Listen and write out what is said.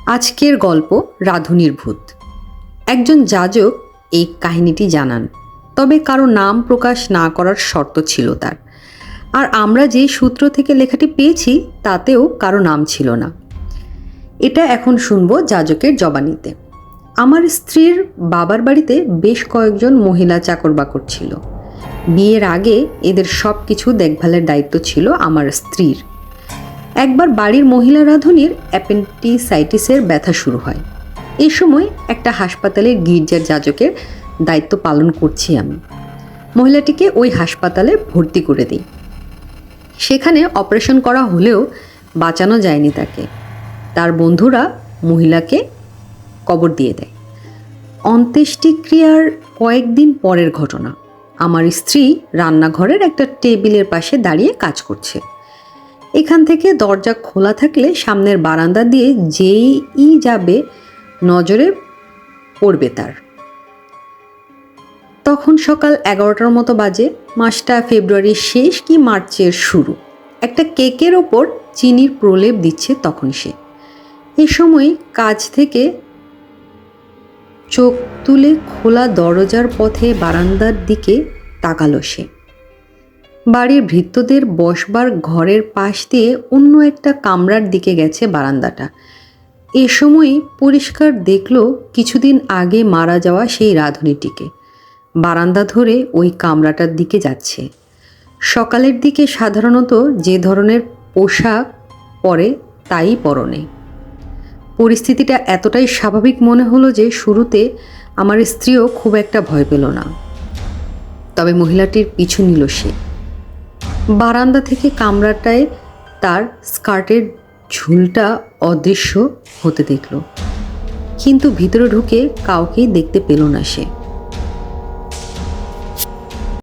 আজকের গল্প রাঁধুনির ভূত। একজন যাজক এই কাহিনীটি জানান, তবে কারো নাম প্রকাশ না করার শর্ত ছিল তার। আর আমরা যেই সূত্র থেকে লেখাটি পেয়েছি তাতেও কারো নাম ছিল না। এটা এখন শুনবো যাজকের জবানিতে। আমার স্ত্রীর বাবার বাড়িতে বেশ কয়েকজন মহিলা চাকর বাকর ছিল। বিয়ের আগে এদের সব কিছু দেখভালের দায়িত্ব ছিল আমার স্ত্রীর। একবার বাড়ির মহিলা রাঁধুনির অ্যাপেন্ডিসাইটিসের ব্যথা শুরু হয়। এই সময় একটা হাসপাতালের গির্জার যাজকের দায়িত্ব পালন করছি আমি। মহিলাটিকে ওই হাসপাতালে ভর্তি করে দিই। সেখানে অপারেশন করা হলেও বাঁচানো যায়নি তাকে। তার বন্ধুরা মহিলাকে কবর দিয়ে দেয়। অন্ত্যেষ্টিক্রিয়ার কয়েকদিন পরের ঘটনা। আমার স্ত্রী রান্নাঘরের একটা টেবিলের পাশে দাঁড়িয়ে কাজ করছে। এখান থেকে দরজা খোলা থাকলে সামনের বারান্দা দিয়ে যেই যাবে নজরে পড়বে তার। তখন সকাল 11টার মতো বাজে। মাসটা ফেব্রুয়ারির শেষ কি মার্চের শুরু। একটা কেকের ওপর চিনির প্রলেপ দিচ্ছে তখন সে। এই সময় কাজ থেকে চোখ তুলে খোলা দরজার পথে বারান্দার দিকে তাকালো সে। বাড়ির ভৃত্যদের বসবার ঘরের পাশ দিয়ে অন্য একটা কামরার দিকে গেছে বারান্দাটা। এ সময় পরিষ্কার দেখল কিছুদিন আগে মারা যাওয়া সেই রাঁধুনিটিকে বারান্দা ধরে ওই কামরাটার দিকে যাচ্ছে। সকালের দিকে সাধারণত যে ধরনের পোশাক পরে তাই পরনে। পরিস্থিতিটা এতটাই স্বাভাবিক মনে হলো যে শুরুতে আমার স্ত্রীও খুব একটা ভয় পেল না। তবে মহিলাটির পিছু নিল সে। বারান্দা থেকে কামরাটায় তার স্কার্টের ঝুলটা অদৃশ্য হতে দেখল, কিন্তু ভিতরে ঢুকে কাউকেই দেখতে পেল না সে।